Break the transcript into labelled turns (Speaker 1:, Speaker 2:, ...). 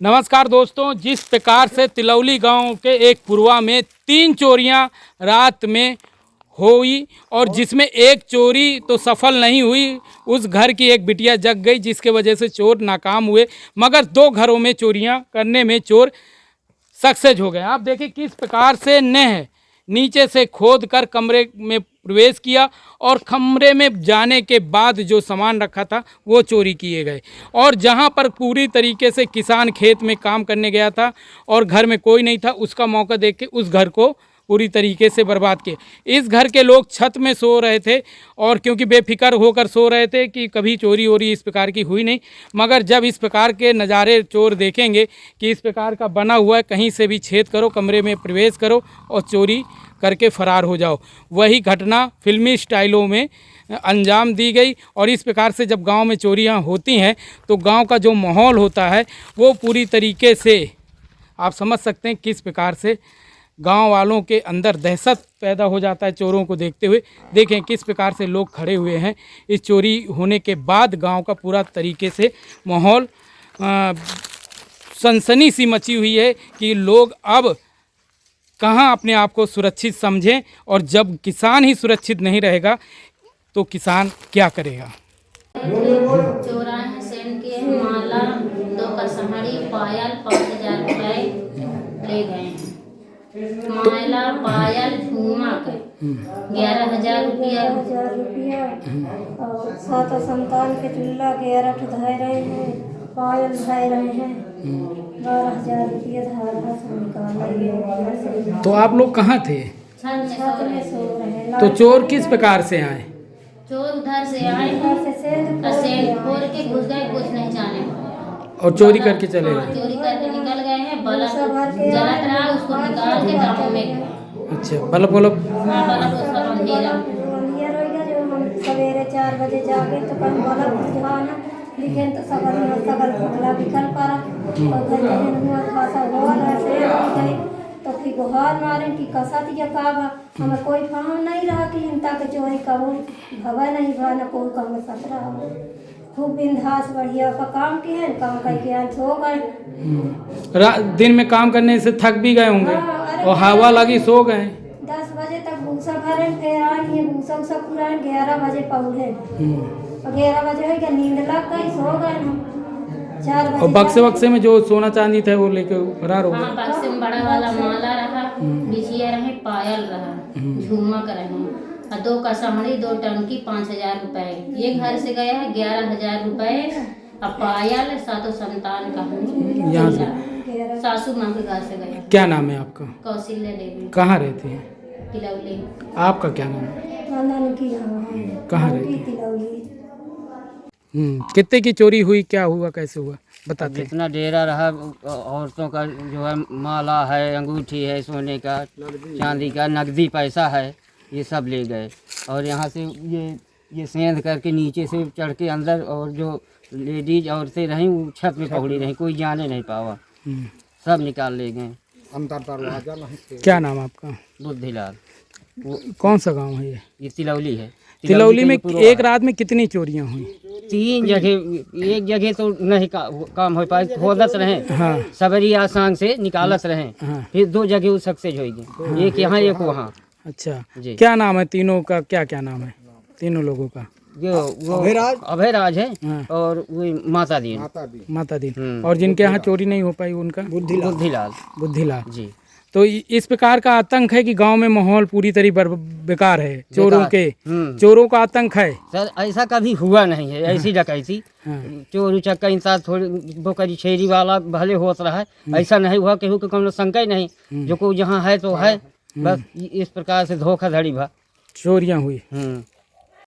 Speaker 1: नमस्कार दोस्तों, जिस प्रकार से तिलौली गांव के एक पुरवा में 3 चोरियां रात में हुई और जिसमें एक चोरी तो सफल नहीं हुई, उस घर की एक बिटिया जग गई जिसके वजह से चोर नाकाम हुए, मगर 2 घरों में चोरियां करने में चोर सक्सेस हो गए। आप देखिए किस प्रकार से नीचे से खोद कर कमरे में प्रवेश किया और कमरे में जाने के बाद जो सामान रखा था वो चोरी किए गए। और जहां पर पूरी तरीके से किसान खेत में काम करने गया था और घर में कोई नहीं था, उसका मौका देख के उस घर को पूरी तरीके से बर्बाद किए। इस घर के लोग छत में सो रहे थे और क्योंकि बेफिक्र होकर सो रहे थे कि कभी चोरी वोरी इस प्रकार की हुई नहीं, मगर जब इस प्रकार के नज़ारे चोर देखेंगे कि इस प्रकार का बना हुआ है, कहीं से भी छेद करो, कमरे में प्रवेश करो और चोरी करके फ़रार हो जाओ, वही घटना फिल्मी स्टाइलों में अंजाम दी गई। और इस प्रकार से जब गांव में चोरियां होती हैं तो गांव का जो माहौल होता है वो पूरी तरीके से आप समझ सकते हैं किस प्रकार से गांव वालों के अंदर दहशत पैदा हो जाता है चोरों को देखते हुए। देखें किस प्रकार से लोग खड़े हुए हैं। इस चोरी होने के बाद गांव का पूरा तरीके से माहौल सनसनी सी मची हुई है कि लोग अब कहाँ अपने आप को सुरक्षित समझें, और जब किसान ही सुरक्षित नहीं रहेगा तो किसान क्या करेगा।
Speaker 2: चौराहे हैं, सेंट के माला, 2 कसहड़ी, पायल, 5,000 रुपए ले गए हैं। माला, पायल, झूमा के 11,000 रुपया
Speaker 3: और 7 संतान के चूल्हा 11 धाय रहे हैं, पायल धाय रहे हैं, 12,000 रुपया धारा से निकाल।
Speaker 1: तो आप लोग कहाँ थे?
Speaker 3: छत में सो रहे हैं।
Speaker 1: तो चोर किस प्रकार से आए?
Speaker 2: चोर उधर से आए, सेंट फोड़ के घुस गए, कुछ नहीं जाने पाया
Speaker 1: और चोरी करके चले
Speaker 2: हाँ,
Speaker 1: गए।
Speaker 2: चोरी करके निकल गए हैं। बल्ब जलत रहा, उसको निकाल के ड्रमों में गए।
Speaker 1: अच्छा, बल्ब
Speaker 2: हाँ, बल्ब वो सब अंधेरा।
Speaker 3: अंधिया रहेगा। जो हम सवेरे 4 बजे जाके तो कहीं बल्ब बुझाना, लेकिन तो सगल फुटला निकल पड़ा और घर में हुआ खासा हुआ ऐसे तो फिर गुहार मारे कि कसा दिया काबा। हमें कोई फहम नहीं रहा कि इनता के चोरी करूँ, भवा नहीं भा न कोई काम सक रहा। खूब बिंदास बढ़िया का काम किए, काम करके आज सो गए।
Speaker 1: दिन में काम करने से थक भी गए होंगे और हवा लगी सो गए।
Speaker 3: 10 बजे तक भूसा भरे, फिर आए भूसा उसा पूरा 11 बजे पहुँचे। 11 बजे हो गया, नींद लग गई, सो गए हम। 4 बजे
Speaker 1: और बक्से में जो सोना चांदी था वो लेके फरार हो गए।
Speaker 2: हाँ, बक्से में बड़ा वाला माला रहा, बिछिया रहे, पायल रहा, झूमक रहे और 2 कसहड़ी, 2 टंकी, 5,000 रुपए। ये घर से गया है 11,000 रुपए और पायल 7 संतान का
Speaker 1: यहाँ से
Speaker 2: सासू माँ के घर से गया।
Speaker 1: क्या नाम है आपका?
Speaker 2: कौशल्या देवी,
Speaker 1: कहाँ रहती है?
Speaker 2: तिलौली।
Speaker 1: आपका क्या नाम है?
Speaker 3: नंदन की
Speaker 1: कहाँ रहती है?
Speaker 3: तिलौली।
Speaker 1: कितने की चोरी हुई, क्या हुआ, कैसे हुआ, बताते हैं।
Speaker 4: जितना डेरा रहा औरतों का जो है माला है, अंगूठी है, सोने का, चांदी का, नकदी पैसा है, ये सब ले गए। और यहाँ से ये सेंध करके नीचे से चढ़ के अंदर, और जो लेडीज औरतें रहीं वो छत में पकड़ी रहीं, कोई जाने नहीं पावा, सब निकाल ले गए।
Speaker 1: क्या नाम आपका?
Speaker 4: बुद्धिलाल।
Speaker 1: कौन सा गांव है ये?
Speaker 4: ये तिलौली है।
Speaker 1: तिलौली में एक रात में कितनी चोरियां हुई?
Speaker 4: 3 जगह, एक जगह तो नहीं काम हो पाए, खोदत रहे,
Speaker 1: हाँ।
Speaker 4: सबरी आसान से निकालत रहे,
Speaker 1: हाँ।
Speaker 4: फिर 2 जगह वो सक्सेस होगी, एक यहाँ एक वहाँ।
Speaker 1: अच्छा
Speaker 4: जी।
Speaker 1: क्या नाम है तीनों का? क्या नाम है तीनों लोगों का?
Speaker 4: वो अभयराज है।
Speaker 1: हाँ।
Speaker 4: और वो माता दी।
Speaker 1: और जिनके यहाँ चोरी नहीं हो पाई उनका? बुद्धिलाल
Speaker 4: जी।
Speaker 1: तो इस प्रकार का आतंक है कि गांव में माहौल पूरी तरह बेकार है, चोरों का आतंक है।
Speaker 4: सर ऐसा कभी हुआ नहीं है, ऐसी डकैती चोर उचक्का इंसान थोड़ी बोकरी छेरी वाला भले होता रहा है, ऐसा नहीं हुआ, केहू के कोनो शंका ही नहीं, जो को जहाँ है तो है, बस इस प्रकार से धोखाधड़ी भा
Speaker 1: चोरियां हुई।